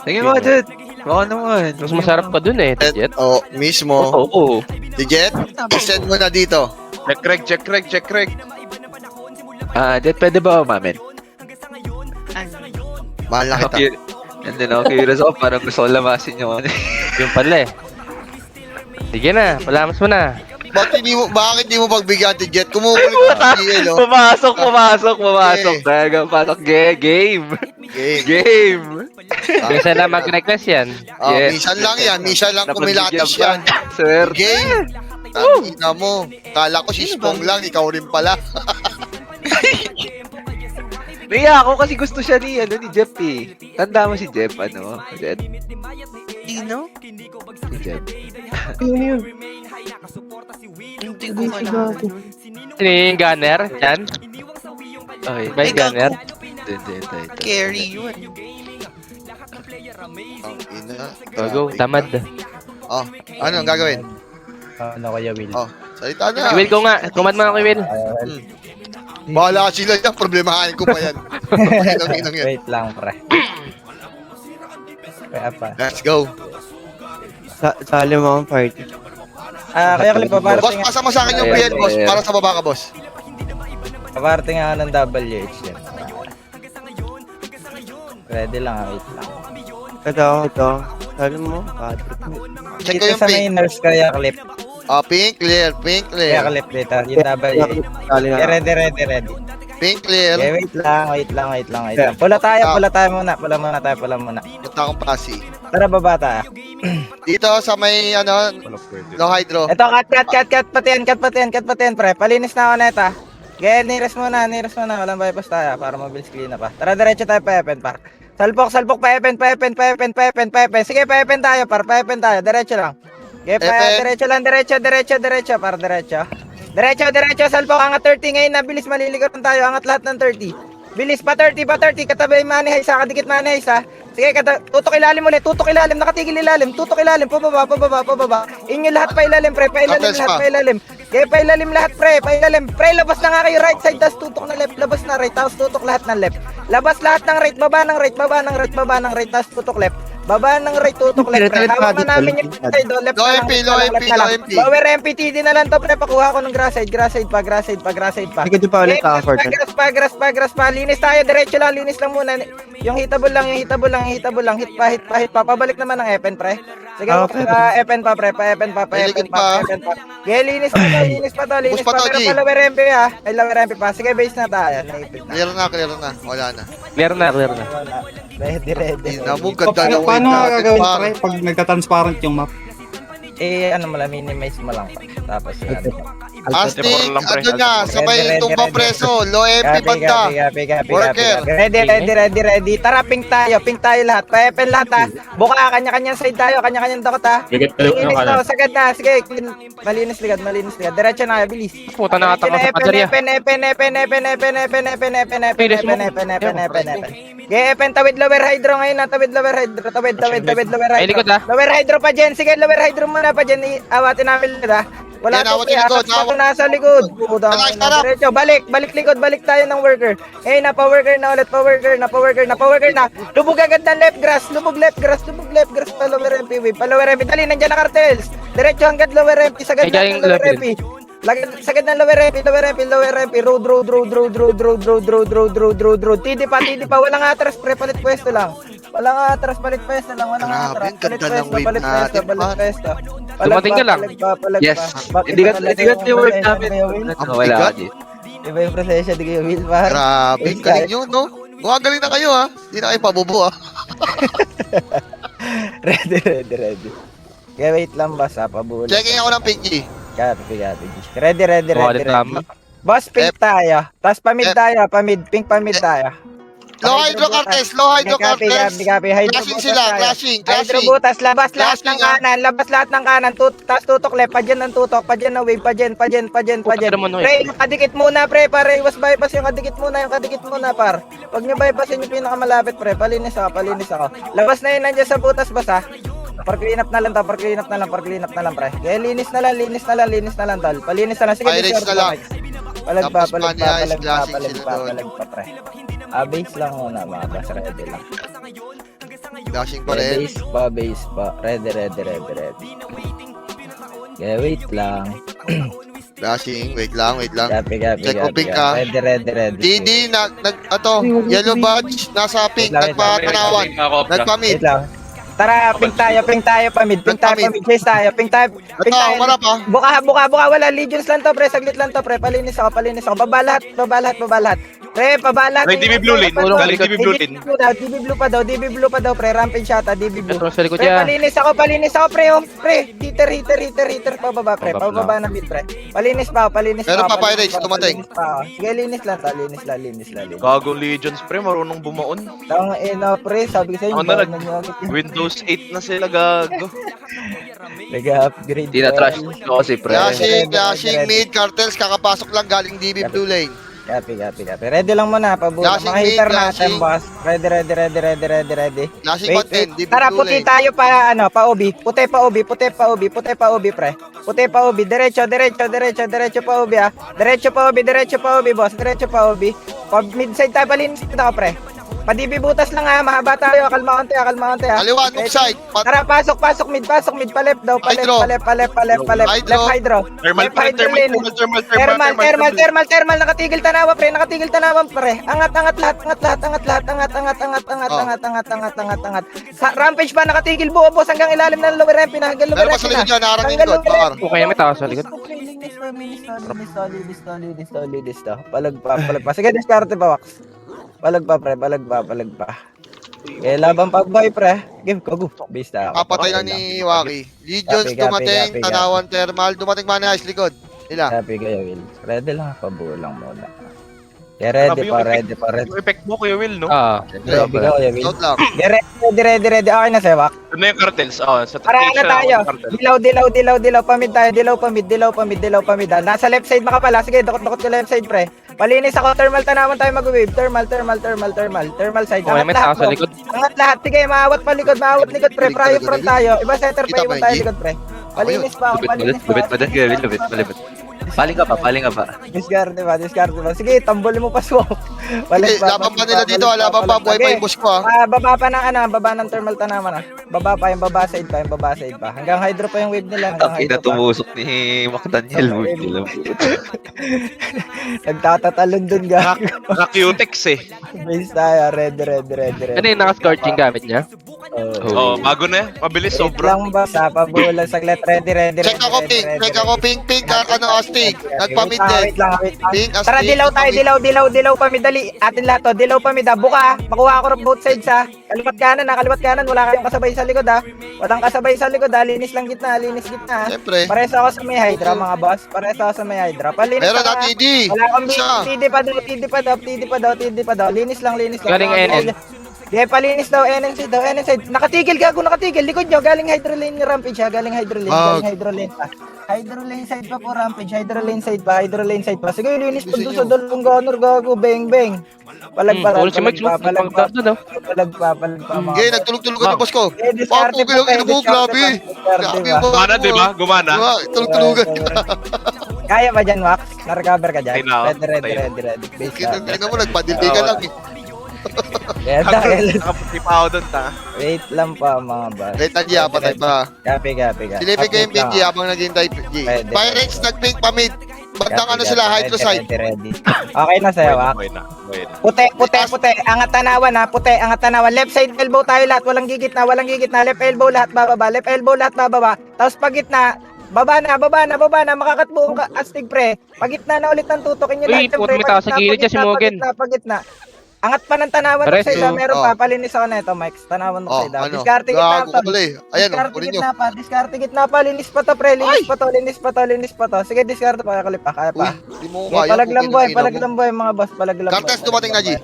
Tingin mo, Jet. Baka naman. Mas masarap ka dun eh, Jet. Oh, mismo. Oo. Si Jet, send mo na dito. Check reg. Jet, pwede ba umamin? Mahal na kita. Okay. And then, curious ako. Parang gusto ko lamasin yung ano. Yung pala eh. Sige na, palamas mo na. Bakit di mo pagbigyan si Jet? Kumukulit sa PL, oh. Pumasok. Eh. Talaga, pasok. Game. Minsan na mag-request yan. Oh, Yes. minsan lang kumilatis yan. Sir. Game. Tangina mo. Kala ko si Spong lang, ikaw rin pala. Naiya ako kasi gusto siya ni Jeff eh. Tanda mo si Jeff, Jet? Sino? Si Jeff. Hindi ko alam. Sino yung gunner? Yan? Okay. Ba yung gunner? Hindi. Carry yun. Ang ina. Go, tamad. Oh, ano ang gagawin? Ano kaya, Will? Oh, salita na. Will ko nga. Command mo ako, Will. Bahala ka sila yan, problemahin ko pa yan. Inang yan. Wait lang, pre. Kaya pa. Let's go. Sali mo akong party. Kaya Clip, Boss, paparating pasama sa akin yung PL, boss. Para sa baba ka, boss. nga ng WH yan. Ready lang, wait lang. Ito. Sali mo, Patrick. Check ko Dito yung sa pink. may nurse kaya Clip. Oh, pink clear. Kaya Clip dito, yung WH. Sali Okay, na. ready. Pink clear. Okay, wait lang. Pula tayo muna. Pula muna. Punta akong pasi. Tara, baba tayo. Dito sa may, low hydro. Ito, cut patian, pre. Palinis na ako na ito. Gaya, niras muna. Walang bypass tayo para mabilis clean na pa. Tara, diretso tayo pa Epen, par. Salpok, pa Epen. Sige, pa Epen tayo, diretso lang. Okay, Epen. diretso, par, diretso. Diretso, salpok, angat 30 ngayon na, bilis, maliligaran tayo, angat lahat ng 30. Bilis, pa 30, katabi money heist, kadikit money heist, ha. Sige, tutok ilalim ulit, nakatigil ilalim, pababa. Inyo lahat pa ilalim, pre, pa ilalim. Okay, pa ilalim lahat, pre, labas na nga kayo right side, tas tutok na left, labas na right, tapos tutok lahat ng left. Labas lahat ng right, baba ng right, tas tutok left. Baba ng right, tutok left, pre. Hawak na namin yung side, left Low na lang, MP, left low na lang, MP, left na lang. low MP. Lower MP, TD na lang to, pre, pakuha ko ng grass side pa. Sige, di pa ulit ka-afford. Pagras pa. Linis tayo, diretso lang, linis lang muna. Yung hitable lang. Hit pa. Pabalik naman ng Epen, pre. Sige, Epen pa, pre. Epen pa. Okay, linis pa to. Push pa to, Pero G. pa lower MP, ha. Ay, lower MP pa. Sige, base na tayo. Naipit na. Clear na. Wala na. Clear na. Ready. Mo, ganda ng Paano nga natin, gagawin par. pre pag nagka-transparent yung map? Ano mo lang, minimize mo lang pa. Tapos, Astig, sabay tumba preso. Low MP banda. Worker. Ready. Tara, pink tayo lahat. Pa-Epen lahat, ha. Buka, kanya-kanyang side tayo, kanya-kanyang dakot, ha. Linis to, sagad na. Sige, malinis ligad. Diretso na, bilis. Puta na katang sa pader yan. Epen. Epen, tawid lower hydro ngayon na. Tawid lower hydro. Ay, likod, ha. Lower hydro pa dyan. Sige, lower hydro muna pa dyan. Awatin namin ulit, ha. Wala Yan, to, awat yung likod, ako nasa likod. Diretso, balik tayo ng worker. Pa-worker na. Lubog agad ng left grass, pa lower MP wave, dali, nandiyan na cartels. Diretso hanggang lower MP, sagad ng lower MP. Sagad ng lower MP, road. TD pa, walang atras, pre, palit pwesto lang. Grabe, ang ganda ng wave natin, par. Dumating ka lang. Yes. Hindi ka yung work namin. Ang Wala ka bigat. dito. Iba yung prosesya, di kayo Will, par. Grabe, galing nyo, no? Galing na kayo, ha? Hindi na kayo pabubo, ha? Ready. Kaya wait lang, boss, ha, pabulit. Checking ako ng Pinky. Copy. Ready. Tama. Boss, pink tayo. Tapos pamid tayo, pink pamid tayo. Low hydro cartels. Copy. Clashing sila, clashing. Hydro butas, labas lahat Clashing, ng kanan, tapos tutok left, pa dyan na wave, pa dyan. Pre, yung kadikit muna, pre, para iwas bypass yung kadikit muna, par. Pag nyo bypassin yung pinakamalapit, pre, palinis ako. Labas na yun, nandiyan sa butas, basta. Par-clean up na lang, pre. Kaya linis na lang, tol. Palinis na lang, sige, Pirates na lang. Palag pa, Tapos Mania is clashing sila doon. pre. Base lang muna, mga boss, ready lang. Dashing pa rin. Base pa. Ready. Okay, wait lang. Dashing, wait lang. Copy. Check uping ka. Ready. DD, yellow badge, nasa pink, Wait lang. nagpatanawan. Nagpamid. Wait lang. Tara, ping tayo pa mid. Chase tayo, ping tayo. Ito, marap ha. Buka, wala. Legions lang to, pre. Saglit lang to, pre. Palinis ako. Baba lahat. Pre, baba lahat. May DB Blue Lane. Galing DB Blue Lane. DB Blue pa daw, pre. Rampage shot, DB Blue. Ito sa likod Pre, niya. palinis ako, pre. Oh. Pre, hitter, pababa, pre. Pababa ng mid, pre. Palinis pa ako. Meron pa, Pirates, dumating. Palinis pa ako. Sige, linis lang. Linis. Gagong Legions, pre. Marunong bumaon. Pre, sabi ko sa'yo, Ako na Windows 8 na sila, gago. Nag-upgrade. Hindi na trash ko kasi pre. Dashing mid, cartels, kakapasok lang galing DB Blue Lane. Copy. Ready lang muna, pabuha. Dashing Mga hitter mid, natin, dashing. boss. Ready. Dashing pa din, DB Tara, Blue puti Lane. tayo pa ubi. Puti pa ubi, pre. Puti pa ubi, diretso pa ubi, ah. Diretso pa ubi, boss. Diretso pa ubi. Pag mid-side tayo, palinis ako, pre. Padibi butas lang, ha. Mahaba tayo. Kalma konti, ha. Kaliwa, offside. Tara, pasok mid, pa left daw, pa Hydro. left, left hydro. Thermal, Left pre. hydro lane. Thermal, nakatigil tanawan, pre. Angat lahat. Sa rampage pa, nakatigil buo, boss, hanggang ilalim ng lower ramp, hanggang lower Meron pa ramp sa likod niya, naharangin ko. Bakar. Okay, may tao sa likod. Linis to. Palag pa. Sige, diskarte pa, Wax. Palag pa. Eh, laban pa, boy, pre. Give ko, go. Base na ako. Kapatay na ni Waki. Legions Copy. dumating, tanawan thermal, dumating man ice likod. Ila. Happy kayo, Will. Ready lang, pabuo lang muna. Yeah, ready pa. Yung effect mo, Kuya Will, no? Ready ka, Kuya Will. Out lang. Yeah, ready. Okay na, Sewak. Ano yung cartels? Sa Para tatlo na tayo. Dilaw, pamid tayo. Dilaw, pamid. Nasa left side maka pala. Sige, dokot ko left side, pre. Palinis ako, thermal tanawan tayo mag-wave. Thermal side. Okay, may tao sa bro. likod. Angat lahat. Sige, maawat likod, pre. Prayo front tayo. Iba center pa, Kita iwan ba, tayo G? likod, pre. Palinis pa ako, Lupit. Paling ka pa. Discarte pa. Sige, tambolin mo pa swap. Laban pa nila dito, laban pa. Buhay pa yung boss ko, ha. Baba pa ng baba ng thermal tanaman, Baba pa, yung baba side pa. Hanggang hydro pa yung wave nila. Ang ina tumusok ni McDaniel. Nagtatatalon dun, gag. Naka-Q-Tex, eh. Base tayo, ready. Ano yung naka-scorching gamit niya? Oh, bago na yan. Mabilis, Wait sobra. lang ba? Sa pabulan, saglit. Ready. Check ako, pink, astig. Nagpamid din. Wait lang. Pink, astig. Tara, dilaw tayo, dilaw pamid, dali. Atin lahat to, dilaw pamid, buka. Makuha ko both sides, ha. Kaliwat kanan, wala kayong kasabay sa likod, ha. Walang kasabay sa likod, ha. Linis gitna, ha. Siyempre. Pares ako sa may hydra, mga boss. Palinis Meron ako, na ha. TD. Wala akong Isa. TD pa daw. Linis lang. Galing NN. Di, palinis daw, NN side. Nakatigil, likod nyo, galing hydro lane ni Rampage, ha. Galing hydro lane pa. Hydro lane side pa po, Rampage. Hydro lane side pa. Sige, linis pa doon sa dalawang gunner, gago, beng. Palag pa. Ulo si Mike, palag daw. Mga Okay, nagtulog-tulog ang boss ko. Eh, diskarte Wow, pa, ino mo, grabe. diskarte pa. Gumana, di ba? Gumana. Tulog-tulugan. Kaya ba dyan, Wax? Na-recover ka dyan? Ay, na. Ready. Base Tingnan mo, nagpadildi ka lang, eh. Kaya dahil, Nakaputi pa ako doon, ta. wait lang pa, mga boss. Wait lang, G, patay pa. Copy. Silipin ko yung pink, G, habang naghihintay, G. Pwede. Pirates, nag-pink pa mid. Bandang ano sila, hydro side. Ready. Okay na sa'yo, Wax. Okay na. Puti. Angat tanawan, ha. Angat tanawan. Left side elbow tayo lahat. Walang gigit na. Left elbow lahat bababa. Tapos pag gitna, baba na. Makakatbuong ka, astig, pre. Pag gitna na ulit ng tutukin nyo Uy, lahat. puto, may tao sa gilid dyan si Mugen. Pag gitna. Angat pa ng tanawan ng Pares, side, ha. Meron oh. pa. Palinis ako na ito, Mike. Tanawan ng side, ha. Ano? Diskarte gitna Gago pa. pala, eh. Ayan, kunin nyo. Diskarte gitna pa. Linis pa to, pre. Linis pa to. Sige, diskarte pa. Kaya pa. Uy, di mo Okay, kaya. palag lang boy, mga boss, palag lang. Cartes, dumating na, G.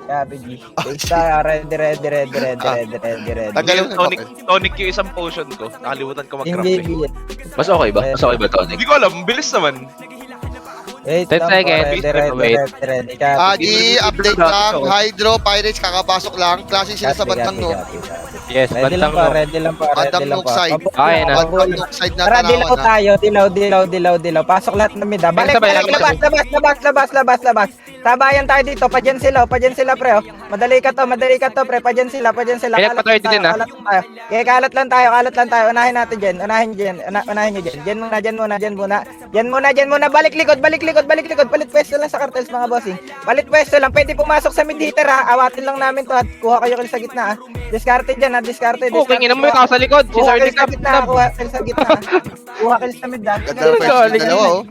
Copy, G. Basta, ready. Tagal mo. Tonic yung isang potion ko. Nakalimutan ko mag-craft, eh. Hindi. Mas okay ba, Tonic? Hindi ko alam. Bilis naman. Wait 10 lang po, seconds, ready. G, update lang. Hydro, Pirates, kakapasok lang. Klase sila sa bandang, no? Copy. Yes, Ready lang bantang po, no. ready lang po, ready Bandang lang look po. side. Okay na. Bandang look side na Tara, dilaw tanawan, ha? tayo. Dilaw. Pasok lahat ng mid. Balik, Sabay, balik, labas. Sabayan tayo dito. Pa dyan sila, pre. Oh. Madali ka to, pre. Pa dyan sila. Kaya pa tayo din, ha? Kalat lang tayo. Kaya kalat lang tayo. Unahin natin dyan. Unahin nyo dyan. Dyan muna. Balik likod. Palit pwesto lang sa cartels, mga bossing. Palit pwesto lang. Pwede pumasok sa mid hitter, ha. Awatin lang namin to, at kuha kayo sa gitna, ha. Discarte dyan, ha. Discarte. Okay, ina mo yung tao sa likod. Si Kuha Sir kayo Dick sa gitna, kuha kayo sa gitna. Kuha kayo sa mid, ha. Ganda ng pwesto ng dalawa, oh.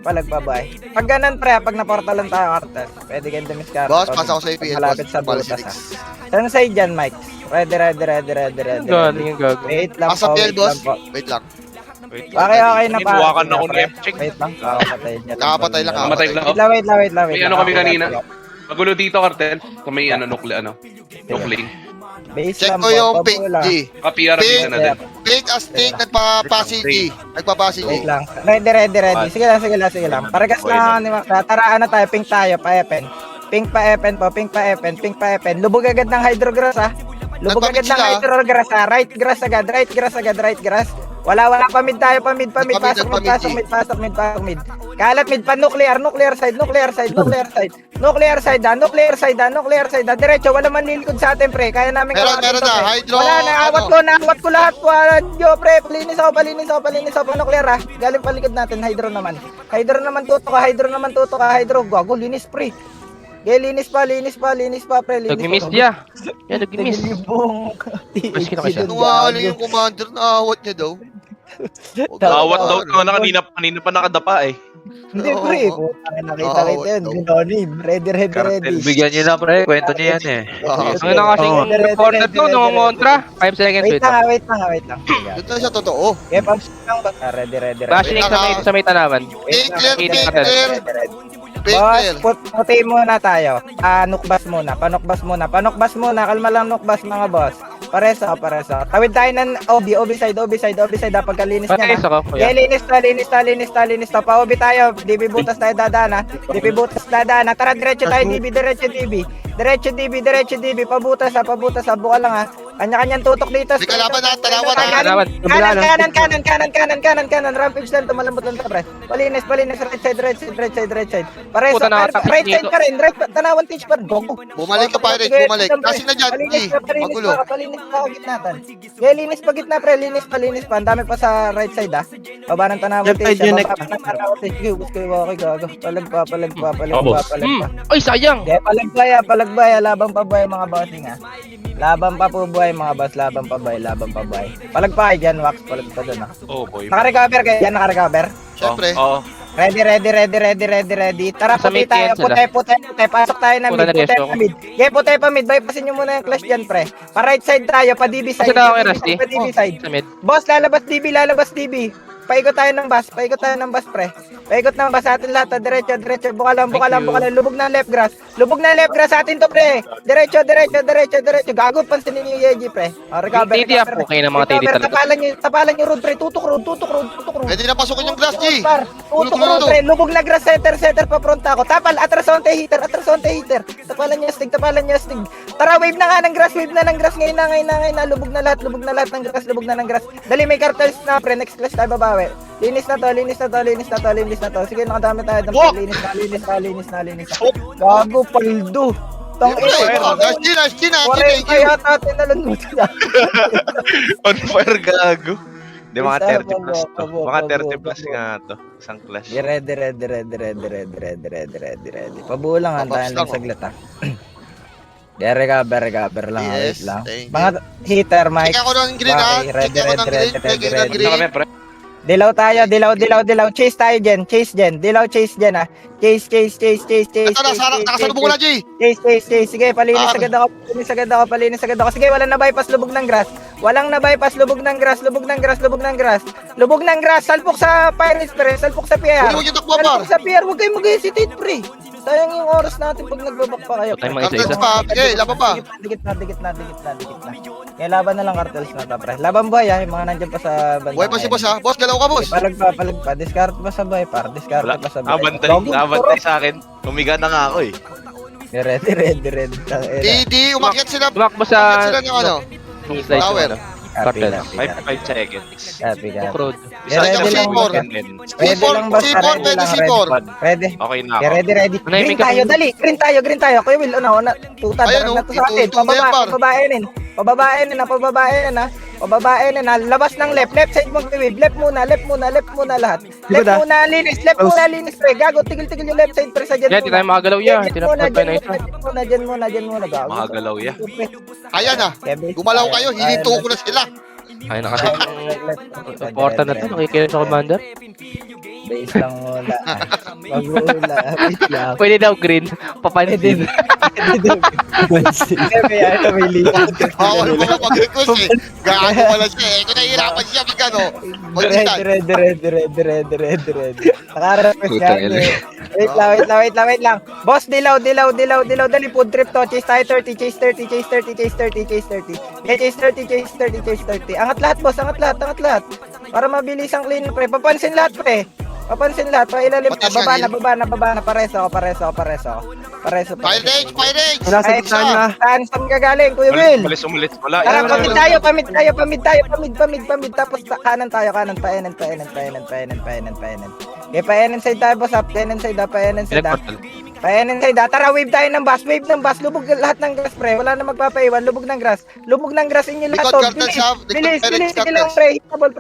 Palagpabay. Pag ganun, pre, pag naportalan tayo, cartel, pwede kayong dumiskarte. Boss, pasa ako sa APL, Malapit boss. sa Policy butas, ha. six. Saan sa'yo dyan, Mike? Ready. Galing yung gago. Wait lang Pasa po, PL, wait boss. lang po. Wait lang. Okay na pa. Hiniwakan ako ng F-check. Wait lang, kakapatay niya. Kakapatay lang, Mamatay lang. Wait lang. May ano kami kanina. Magulo dito, Cartel. Kung may nuclear. Base Check lang ko po, yung pabuo pink lang. G. Ka-PR Pink. na din. Pink as pink, nagpapasi G. Nagpapasi G. Wait lang. Ready. Sige lang. Parekas na ni Max. Tara, ano tayo, pink tayo, pa-epen. Pink pa epen. Lubog agad ng hydrograss, ha. Lubog agad Nagpamid ng sila. hydrograss, ha. Right grass agad. Wala, pamid tayo, pamid. Pasok mid. Kalat mid pa, nuclear side, ha. Diretso, wala man lilikod sa atin, pre. Kaya namin Meron kawatin to, na, pre. hydro, Wala, naawat ko lahat po. Yo, pre, palinis ako, nuclear, ha. Galing palikod natin, hydro naman tuto ka. Gago, linis, pre. Linis pa, pre. Nag-miss dia. Yan, nag-miss. Naglibong. Mas kita kasi. Nungaling yung commander na awat niya daw. Awat daw ito na kanina pa nakadapa eh. Hindi, pre. Nakita yun. Binonim. Ready. Bigyan niyo na, pre. Kwento niyo yan, eh. Ang ina kasi Oo. corner to, nangongontra. 5 seconds, Wait lang. Doon na siya totoo. Okay, pumps lang ba? Ready. Flashing sa may tanawan. Pink clear. Boss, puti muna tayo. Panukbas muna. Kalma lang nukbas, mga boss. Pareso. Tawid tayo ng OB side. Dapat kalinis niya Pares na. ako, kuya. Linis to. Pa-OB tayo. DB butas tayo dadaan, ha. Tara, diretso tayo, Diretso DB. Pabutas, ha. Buka lang, ha. Kanya-kanyang tutok dito. May kalaban na, tanawan, ha. Tanawan. Kanan. Rampage lang, tumalambot lang to, pre. Palinis. Right side. Pareso. Puta, nakatakot Right side dito. pa rin. Tanawan teach pa rin. Gogo. Bumalik ka, Pirate. Sige, Bumalik. pre. Kasi na dyan, G. Magulo. Palinis pa ako gitnatan. Okay, linis pa gitna, pre. Linis pa. Ang dami pa sa right side, ha. Baba ng tanawan Left side teach. yung Baba ng tanawan teach. Sige, ubus ko yung okay, gago. Palag pa. Ay, sayang. Okay, palagbaya. Labang pa buhay, mga bossing, ha. Laban pa po buhay, mga boss. Laban pa buhay. Palagpay dyan, Wax. Palag pa dun, ha. Oh boy. Naka-recover kayo dyan, Siyempre. Oo. Ready. Tara, Sa puti mid tayo. yan sila. Puti. Pasok tayo na Puta mid. na resto ako. Okay, puti pa mid. Bypassin nyo muna yung clash dyan, pre. Pa right side tayo, pa DB side. Kasi na ako kay Rusty. Pa DB side. Sa mid. Boss, lalabas DB. Paikot tayo ng bus, pre. Paikot ng bus sa atin lahat, ha. Diretso. Buka lang. Lubog ng left grass sa atin to, pre. Diretso. Gago, pansinin yung Yeji, pre. Recover. TD up, okay na mga TD talaga. Tapalan yung road, pre. Tutok road. Pwede na pasukin yung glass, G. Tutok road, pre. Lubog na grass, center pa pronta ako. Tapal, atrasonte heater. Tapalan niya stig. Tara, wave na nga ng grass. Ngayon na. Lubog na lahat ng grass. Dali, may cartels na, pre. Next class tayo babawi. Linis na to. Sige, nakadami tayo. Linis na. Gago, paldo. Tang ina. Nice G. Pare, kaya natin nalan mo sila. On fire gago. Di mga Basta, 30 plus to. babo. Mga 30 plus nga to. Isang clash. Ready. Pabuo lang, Pabox antayin lang lang, saglit, ha. Recover lang, wait Yes, lang. thank you. Mga heater, Mike. Check ako ng green, ha. Okay, Check ako ng green. ready. Green. Kami, pre. Dilaw tayo, dilaw. Chase tayo, Jen. Dilaw, chase, Jen, ha. Chase. Ito, nakasalubong ko na, G. Chase. Sige, palinis agad ako. Sige, walang na-bypass, lubog ng grass. Lubog ng grass. Salpok sa Pirates, pre. Salpok sa PR. Huwag yung takbo, par. Salpok sa PR. Huwag kayong mag-hesitate, pre. Sayang yung oras natin pag nagbabak pa kayo. Tayo mga Cartels isa-isa. pa. Okay, laban pa. Dikit na. Kaya laban na lang cartels na to, pre. Laban buhay, ha. Yung mga nandiyan pa sa banda. Buhay pa si boss, ha. Boss, galaw ka, boss. Palag pa. Discard pa sa buhay, par. Bantay sa akin. Umiga na nga ako eh. Red. Di, umakyat sila. Tumakbo Umakyat sa... sila ng ano. Slide Tower. ano. Cartel. 5 seconds. Happy. Off-road. Isa Ready lang lang, C4. Ready lang ba? C4, pwede C4. Ready. Okay na Okay, ako. ready. Manahimik Green tayo, ako. dali. Green tayo. Kuya Will, una. Tuta, Ayun, darang na to sa atin. itutong na yan, par. Pababain na. Labas ng left side mo, Kuya Will. Left muna lahat. Left muna, linis, pre. Gago, tigil yung left side, pre, sa dyan Yan, di tayo makagalaw yan. Tinapad pa na isa. Dyan muna, gago. Mga galaw ya. Ayan na. Gumalaw kayo, hininto ko na sila. Ay, nakasi. Important na to. Nakikinig sa commander. Base lang muna. Mag-uula. Wait lang. Pwede daw green. Papansin. May lipat. Bawal mo ka mag-request eh. Gaano pala siya eh. Kung nahihirapan siya mag-decide. Red. Nakarequest Puta, yan. Wait lang. Boss, dilaw. Dali, food trip to. Chase tayo 30. Chase 30. Okay, chase 30. Angat lahat, boss. Angat lahat. Para mabilis ang clean, pre. Papansin lahat, pre. Pailalim. Mataas Baba na. Pareso. Fire rage! Nasa gitna niya. Saan gagaling, Kuya Will? Umalis. Wala. Tara, Yan, pamid wala. tayo. Pamid. Tapos kanan tayo. Paanan. Okay, paanan side tayo, boss. Paanan side. Pinagportal. Paanan side. Tara, wave tayo ng bus. Lubog lahat ng grass, pre. Wala na magpapaiwan. Lubog ng grass inyo lahat. Likod, to. cartel shop. Bilis. Sige lang, pre. Hitable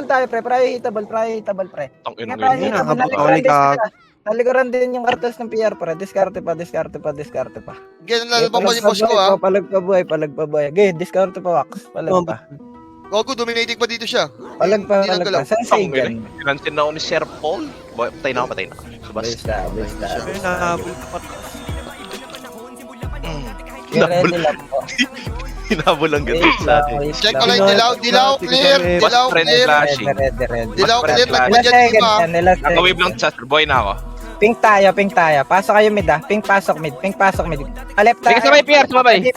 tayo, pre. Hitable, pre. Tang ina Kaya mo yun. nakapagkawali ka. Nalikuran din yung cartels ng PR, pre. Diskarte pa. Ganyan lalabang pa ni boss ko ha. Palag pa buhay. Okay, diskarte pa, wax. Palag pa. Gogo, dominating pa dito siya. Palag pa. Saan Tang say ina. Pinansin na ako ni Sir Paul. Patay na ako. Subas. Basta. Ay, nahabol ka pa. Ready lang po. Hinabol lang ganun sa atin. Check ko lang, dilaw, clear. Dilaw, Friend clear. flashing. Ready. Dilaw, clear. Ilang Nagpadyan seconds iba. yan, ilang Naka-wave lang seconds. sa boy na ako. Pink tayo. Pasok kayo mid, ah. Pink pasok mid. Alep tayo. Sige, sabay, PR, sumabay.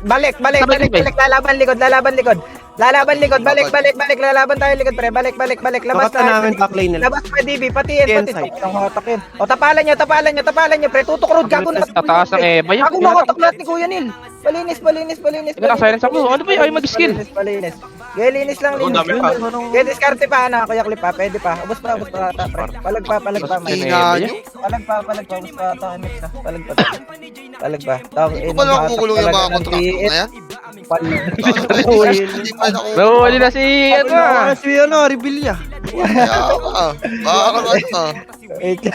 Balik. Lalaban likod. Lalaban tayo likod, pre. Balik. Labas Bakit na namin backlane nila? Labas pa, DB. Pati yan. Inside. Ang hotak yun. O, tapalan nyo, pre. Tutok road. Gago na. Tataas ng Eva yan. Gago na hotak lahat ni Kuya Nil. Palinis. Ito lang, silence ako. Ano ba yun? Ay, mag-skill. Palinis. Gaya, linis lang. Ang dami pa. Gaya, diskarte pa, ano, Kuya Clip pa. Pwede pa. Ubus pa, pre. Palag pa. Hina nyo. Palag pa. Ubus pa, MX na. Palag pa. Ito ba naman kukulong yung mga kontrakto na yan? Hindi pa ako. Nawali na si... Ano ah. Si Rebilla. Parang Wait lang. Hindi,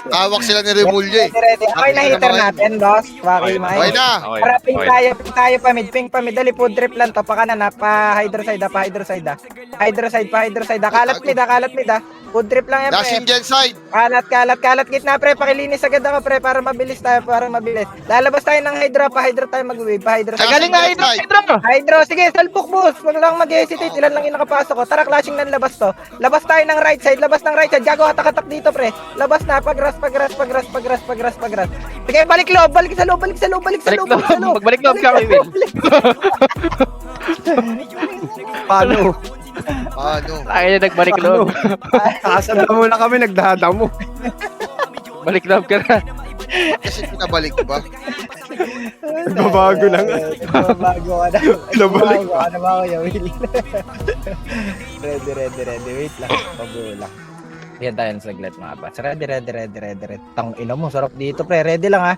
tawag sila ni Remulla eh. Ready. Okay na hitter natin, boss. Okay, Okay na. Para pink tayo pamid. Dali, food trip lang to. Pa kanan na, pa hydroside. Hydroside. Kalat mid. Food trip lang yan, pre. Dashing gen side. Kalat gitna, pre. Pakilinis agad ako, pre, para mabilis. Lalabas tayo ng hydro tayo mag-wave. Galing na Hydro. Hydro, sige, salpok, boss. Huwag lang mag-hesitate. Ilan lang yung nakapasok ko. Tara, clashing ng labas to. Labas tayo ng right side. Gago, hatak-hatak dito, pre. Labas na, pagras. Sige, balik sa loob. Magbalik loob ka, Kuya Will. Paano? Tayo na nagbalik loob. Kasanda muna kami, nagdadamo. Balik loob ka na. Kasi pinabalik ba? Nagbabago lang. Nagbabago ka na. Pinabalik Nagbabago ka na ba, Kuya Will? Ready. Wait lang. Pabuo lang. Yan tayo sa saglit, mga bats. Ready. Tang ina mo, sarap dito, pre. Ready lang, ha.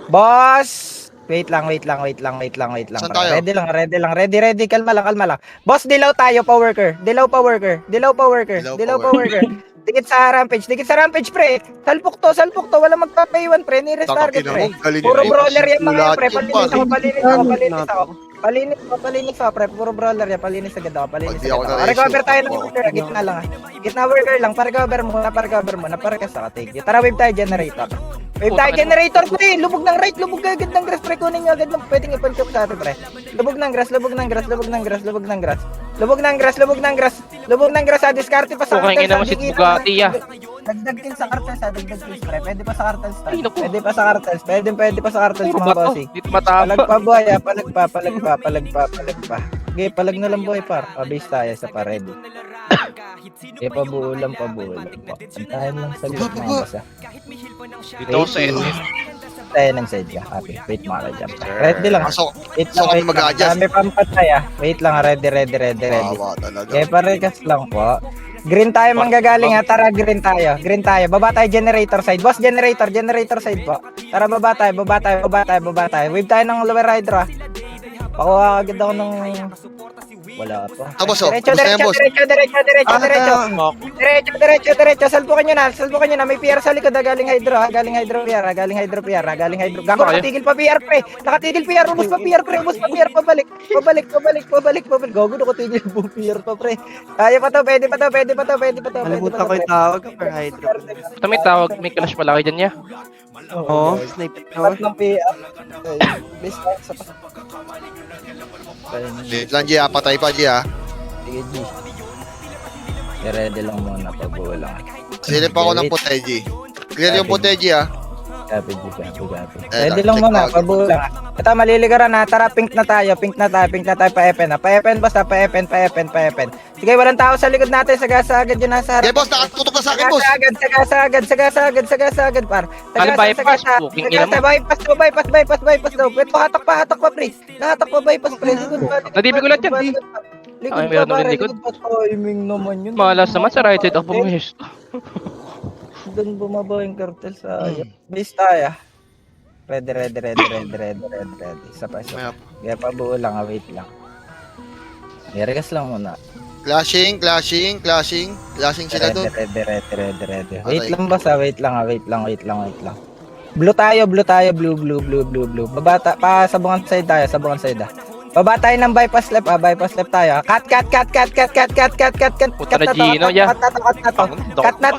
Boss! Wait lang. Saan tayo? Ready lang. Ready. Kalma lang. Boss, dilaw tayo, pa worker. Dilaw pa worker. Dikit sa rampage, pre. Salpok to. Wala magpapaiwan, pre. Ni-rest target, pre. Puro brawler yan, mga pre. Palinis ako, pre. Puro brawler yan. Palinis agad ako. Hindi ako na-ratio. Recover tayo ng worker. Gitna lang, ha. Gitna worker lang. Pa-recover mo. Naparkas ako. Take it. Tara, wave tayo, generator. Pre. Lubog ng right. Lubog agad ng grass, pre. Kunin nyo agad ng pwedeng ipan-chop sa atin, pre. Lubog ng grass. Sa diskarte pa sa Pukangin naman si Bugatti, ah. Dagdag din sa cartels, ha. Pre. Pwede pa sa cartels, Ay, naku. Pwede pa sa cartels, Puro mga bato. bossing. Dito matama. Palag pa, boy, ha. Palag pa. Okay, palag na lang, boy, par. Pabase tayo sa pa-ready. Pabuo lang po. Antayin lang sa mga basa. Dito ako sa edit. tayo ng side ka. Copy. Wait mga ka-jump. Ready lang. Pasok. Wait So, lang, kami wait lang. mag-a-adjust. Dami pampatay ah. Wait lang, ready. Bawa talaga. Okay, parekas lang po. Green tayo manggagaling ha. Tara, green tayo. Green tayo. Baba tayo generator side. Boss, generator side po. Tara, baba tayo. Wave tayo ng lower rider ha. Pakuha agad ako ng... Wala pa. Boss, oh. Diretso. Gusto niya, boss. Diretso. Salpukan nyo na. May PR sa likod ha. Galing hydro PR. Gago, nakatigil pa PR pre. Ubus pa PR pre. Pabalik. Gago, nakatigil po PR pa pre. Kaya pa to. Pwede pa to. Nalimutan ko yung tawag ko per hydro. Ito may tawag, may clash pala kayo dyan niya. Oo, sniper Part tower. ng PR. Base lang sa Wait lang, G, ha. Patay pa, G, ha. Sige, G. I-ready lang muna, pabuo lang. Silip ako ng puti, G. Clear yung puti, G, ha. Copy. Eh, Ready lang check muna, out. pabuo lang. Ito, maliligaran na. Tara, pink na tayo, pa-epen na. Pa-epen, basta, pa-epen. Sige, walang tao sa likod natin. Sagasa agad yun nasa Okay, harap. boss, nakatutok na sa akin, boss. Sagasa agad, par. Ano, bypass? Booking ina mo. Bypass daw. Pwede hatak pa, pre. Nahatak pa, bypass, pre. Likod pa. Nadibi ko lahat yan. Likod Ay, pa, meron pare. ulit likod. Likod pa, timing naman yun. Malas naman sa right side of bumis. Doon bumaba yung cartel sa base tayo. Ready. Isa pa. May up. Kaya pabuo lang, wait lang. Regas lang muna. Clashing sila doon. Ready. Wait lang ba sa wait lang. Blue tayo, blue. Baba pa sabungan side tayo. Baba tayo ng bypass left tayo. Cut. Puta na Gino, ya. Cut na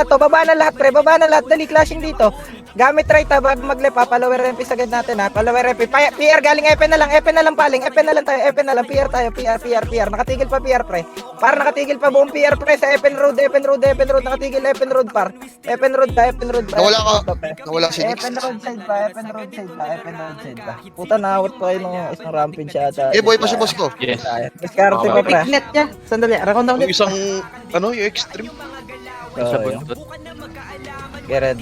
to. Baba na lahat, pre. Dali, clashing dito. Gamit right ha, bago mag-left ha. Palower MP sagad natin ha. PR galing FN na lang paling. FN na lang. PR tayo. PR. Nakatigil pa PR, pre. Par, nakatigil pa buong PR, pre. Sa FN road. Nakatigil FN road, par. FN road pa. Nawala si Nix. FN road side pa. Puta, naawat pa kayo ng isang rampage ata. Eh, boy pa si boss ko. Yes. Diskarte pa, pre. Net niya. Sandali, arakon na Yung isang, yung extreme. Sa buntot. Ready.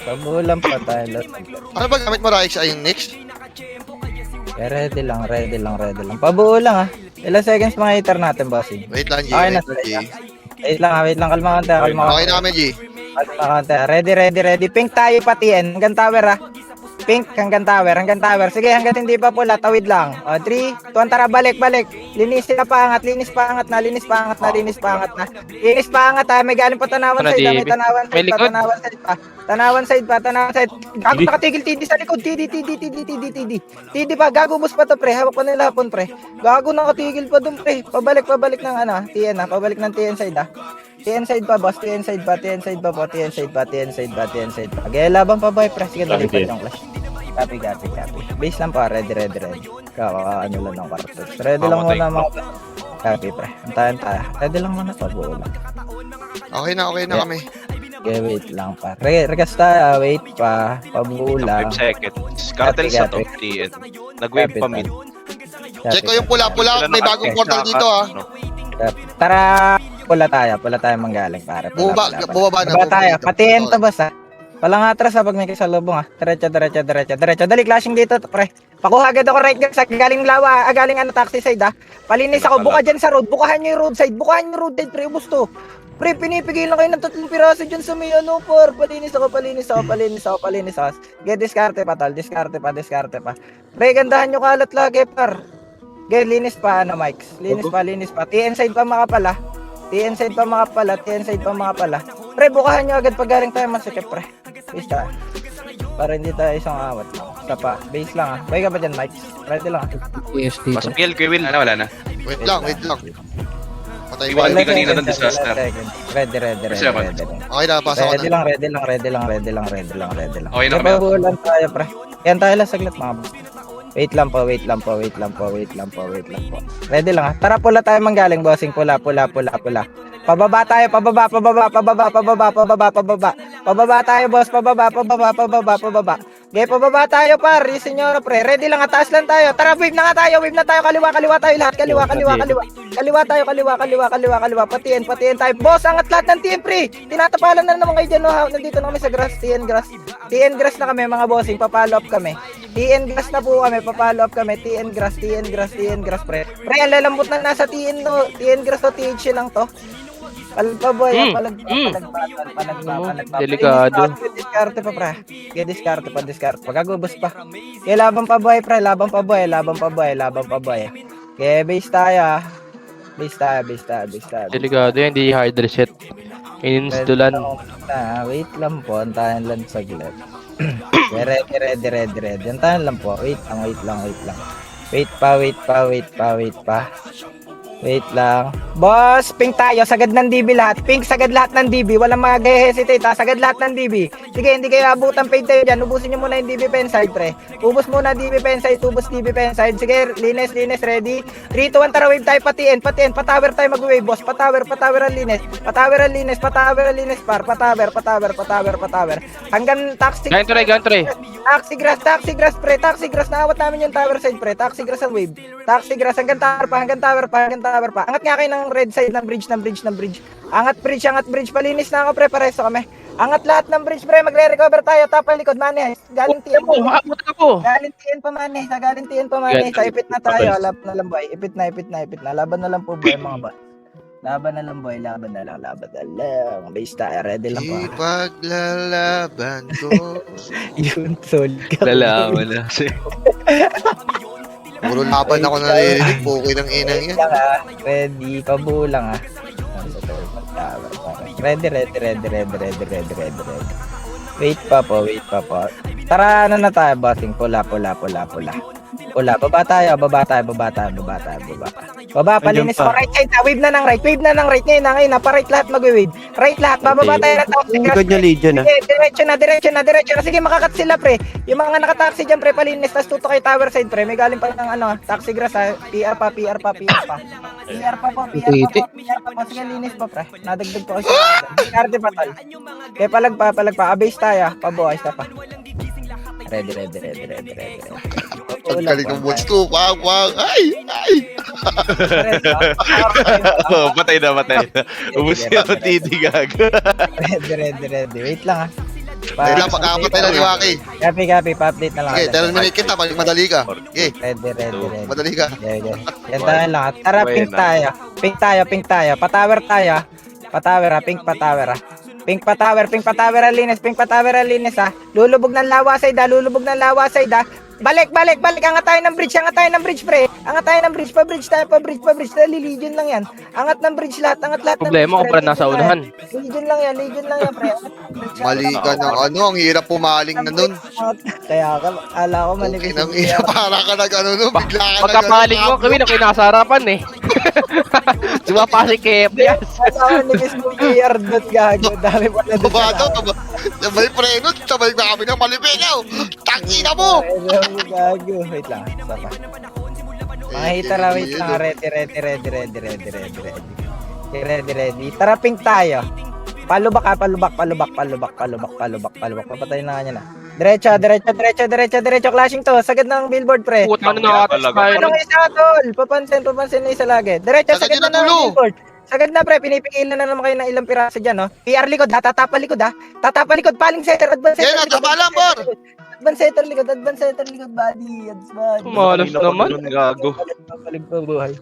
Pabulang pa tayo. Ano ba gamit mo, Raix? Ay, yung Nix? Ready lang. Pabuo lang ha. Ilang seconds mga hitter natin, bossing. Wait lang, G. Okay na, G. Wait lang. Kalma ka. Okay na kami, G. Ready. Pink tayo pati yan. Hanggang tower ha. Pink hanggang tower. Sige, hanggang hindi pa pula, tawid lang. 3, 2, tara, balik. Linis pa angat na. May galing pa tanawan Ano, side. May David? tanawan May side pa. likod? Tanawan side. Gago, nakatigil TD sa likod. TD pa, gago, bus pa to, pre. Hawak pa nila hapon, pre. Gago, nakatigil pa dun, pre. Pabalik ng TN ha. Pabalik ng TN side ha. TN side pa, boss. TN side pa. Okay, laban pa ba, pre? Sige, dali pa yung clash. Copy. Base lang pa, ready. Ano lang ng cartridge. Ready lang muna mga... Copy, pre. Antayan tayo. Ready lang muna, pabuo lang. Okay na kami. Okay, wait lang pa. Regas tayo, wait pa. Pabuo lang. 5 seconds. Cartel sa top 3. Nag-wave pa mid. Check ko yung pula-pula. May bagong portal dito, ha. Tara, pula tayo manggaling, pare. Bumaba na. Baba tayo. Patiin to, boss, ha. Walang atras ha pag may kasalubong ha. Diretso. Dali, clashing dito, pre. Pakuha agad ako right guys. Galing lawa, galing taxi side ha. Palinis ako. Buka dyan sa road. Bukahan nyo yung roadside, pre. Ubus to. Pre, pinipigilan kayo ng 3 piraso dyan sa may par. Palinis ako. Get diskarte pa, tol. Diskarte pa. Pre, gandahan nyo kalat lagi, par. Get, linis pa, Mike's. Linis pa. TN side pa makapala. Pre, bukahan nyo agad pag galing tayo masikip, pre. Base tayo. Para hindi tayo isang awat lang. Isa pa. Base lang ha. Buhay ka pa dyan, Mike. Ready lang ha. Pasok kill, Kuya Will. Wala na. Wait lang. Patay Iwan, ba? hindi kanina ng disaster. Ready. Okay na, pasok Ready na. lang. Okay na kami. Pabulan tayo, pre. Yan tayo lang saglit, mga boss. Wait lang po. Ready lang ha. Tara, pula tayo manggaling, bossing. Pula. Pababa tayo, pababa. Pababa tayo, boss. Pababa. Okay, pababa tayo par, yung senyora pre. Ready lang, ataas lang tayo. Tara, wave na nga tayo, wave na tayo. Kaliwa tayo lahat. Kaliwa tayo, kaliwa. Patiin tayo. Boss, angat lahat ng team pre. Tinatapalan na naman kayo dyan. No? Nandito na kami sa grass, TN grass na kami mga bossing, papalo up kami. TN grass na po kami, papalo up kami. TN grass pre. Pre, ang lalambot na nasa TN no. TN grass to, THC lang to. Palagpaboy, palagpa. Delikado. Diskarte pa, pre. Diskarte pa. Pagkagubos pa. Kaya labang pa, boy, pre. Labang pa, boy. Kaya base tayo. Delikado yan, di hard reset. Ininstulan. Wait lang po. Antahan lang saglit. Ready. Antahan lang po. Wait lang. Wait pa. Wait lang. Boss, pink tayo. Sagad ng DB lahat. Pink, sagad lahat ng DB. Walang mag-hesitate ha. Sagad lahat ng DB. Sige, hindi kayo abutan paid tayo dyan. Ubusin nyo muna yung DB pen side, pre. Ubus muna DB pen side. DB pen side. Sige, linis. Ready? 3, 2, 1, tara wave tayo. Patiin. Patower tayo mag-wave, boss. Patower ang linis. Patower ang linis, par. Patower. Hanggang taxi. Gantry. Taxi grass, pre. Taxi grass. Naawat namin yung tower side, pre. Taxi grass ang wave. Taxi grass. Hanggang tower pa. Angat nga kayo ng red side ng bridge. Angat bridge. Palinis na ako, pre. Pareso kami. Angat lahat ng bridge, pre. Magre-recover tayo. Tapang likod, Manny. Galing TN pa, Manny. Sa ipit na tayo. Laban na lang, boy. Ipit na. Laban na lang po, boy, mga boy. Laban na lang. Base tayo. Ready lang po. Ipaglalaban ko. Yun, solid ka. Lalaman na. Puro laban ako naririnig. Pukay ng inang yan. Ready. Pabulang Ready. Wait pa po. Tara, ano na tayo, bossing? Pula. Baba tayo. Baba, palinis mo. Right side, wave na ng right. Ngayon na. Pa-right lahat mag-wave. Right lahat, bababa tayo na taxi grass. Likod nyo, Legion, Diretso na. Sige, makakat sila, pre. Yung mga nakataxi dyan, pre, palinis. Tapos tuto kay tower side, pre. May galing pa ng taxi grass, ha. PR pa. PR pa po. Sige, linis pa, pre. Nadagdag ko kasi. Diskarte pa, tol. Kaya palagpa. Abase tayo. Pabuhay pa. Ready. Ang galing ng mods to. Wag. Ay. Patay na. Ubus yung TD gago. Ready. Wait lang, ha. Dahil lang, pagkakapatay na ni Waki. Copy. Pa-update na lang. Okay, terminate kita. Pag madali ka. Okay, Ready. madali ka. Yan tayo lang. Tara, pink tayo. Patower tayo. Patower, pink patower. Pink patower ang linis, ha. Lulubog ng lawa side, ha. Balik. Angat tayo ng bridge, pre. Pa-bridge tayo. Legion lang yan. Angat ng bridge lahat. Problema kung parang nasa unahan. Legion lang yan, pre. Mali ka ng ang hirap pumaling na nun. Kaya ala ko manipis. Okay, nang iya, para ka nun, bigla ka Pagkapaling mo, kami na kinasa harapan eh. Sumapasik kay Epias. Ala ko manipis mo PR dot gago. Dami pa na Babato, sabay preno, sabay na kami ng malipigaw. Tangina mo! Gago. Wait lang. Sapa. Mga hitara, wait lang. Ready. Tara, pink tayo. Palubak. Papatayin na nga niya na. Diretso. Clashing to. Sagad ng billboard, pre. Puta na nakatas tayo. Ano isa, tol? Papansin na isa lagi. Diretso, sagad na ng billboard. Sagad na, pre. Pinipigilan na naman kayo ng ilang piraso dyan, no? PR likod, ha? Tatapa likod. Paling setter, advance setter. Yan, nagkabalang, Bor! Advance setter likod, body. Malas naman. Gago. Balik pa buhay.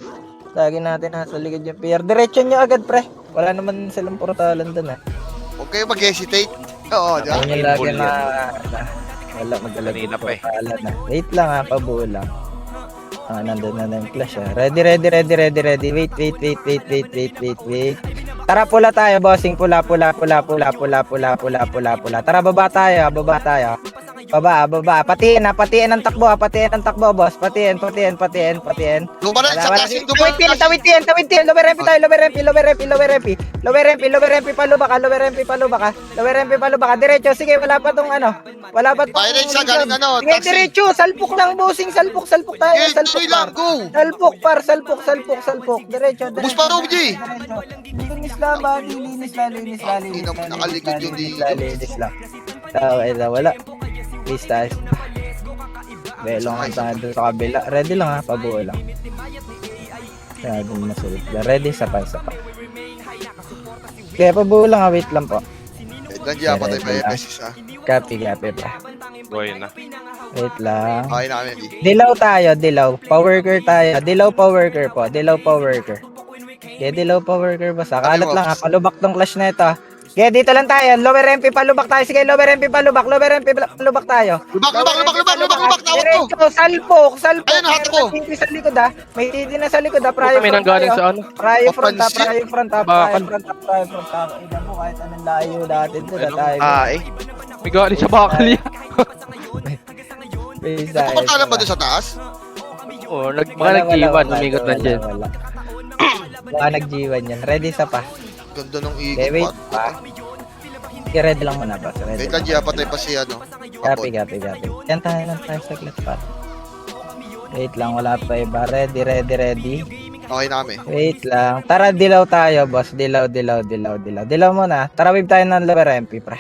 Lagi natin nasa likod yung PR. Diretso nyo agad, pre. Wala naman silang portalan dun, ha. Huwag kayo mag-hesitate. Oo, di ba? Ayun yung lagi na wala magalag Kanina pa eh. portalan, ha. Wait lang, ha. Pabuo lang. Nandun na yung flash, ha. Ready. Wait. Tara, pula tayo, bossing. Pula. Tara, baba tayo. Baba. Patiin ang takbo, boss. Patiin. Lumara, sa klaseng Tawid yan. Lower ramp palubaka. Diretso, sige, wala pa tong Pirate siya, galing Sige, taxi. diretso, salpok lang, bossing. Salpok tayo. Okay, tuloy lang, go! Salpok. Diretso. Ubus pa, Romji! Linis lang, buddy. Linis lang. Nakalikod yung Linis lang. Okay, wala. Base tayo. Belong ka tayo doon sa kabila. Ready lang ha, pabuo lang. Kaya doon masulit. Ready, sapa. Kaya pabuo lang ha, wait lang po. Nandiyan patay pa yung beses ha. Copy pa. Boy na. Wait lang. Okay na kami, hindi. Dilaw tayo, dilaw. Power worker tayo. Dilaw power worker po. Dilaw power worker. Okay, dilaw power worker ba? Kalat lang ha. Palubak tong clash na ito. Okay, dito lang tayo. Lower MP palubak tayo. Sige, lower MP palubak. Lower MP palubak tayo. Lubak! Tawag ko! Diretso, salpok. Ayun, hato ko. May TD sa likod ha. May TD na sa likod ha. Prayo Kami nang front galing tayo. sa ano. Prayo front ha. Papansin. Prayo front ha. Bakal. Prayo front ha. Prayo front ha. Ina mo kahit anong layo natin doon na tayo. May galing sa bakal yan. Napapunta lang ba doon sa taas? Oo, mga nag-iwan, umigot na dyan. Mga nag-G1 yan. Ready sa pa. Ganda ng Okay, ikot wait pa. I-ready lang muna ba? Ready Wait lang. lang, Gia, patay pa si ano. Copy. Yan tayo saglit pa. Wait lang, wala pa iba. Ready. Okay na kami. Wait lang. Tara, dilaw tayo, boss. Dilaw. Dilaw muna. Tara, wave tayo ng lower MP, pre.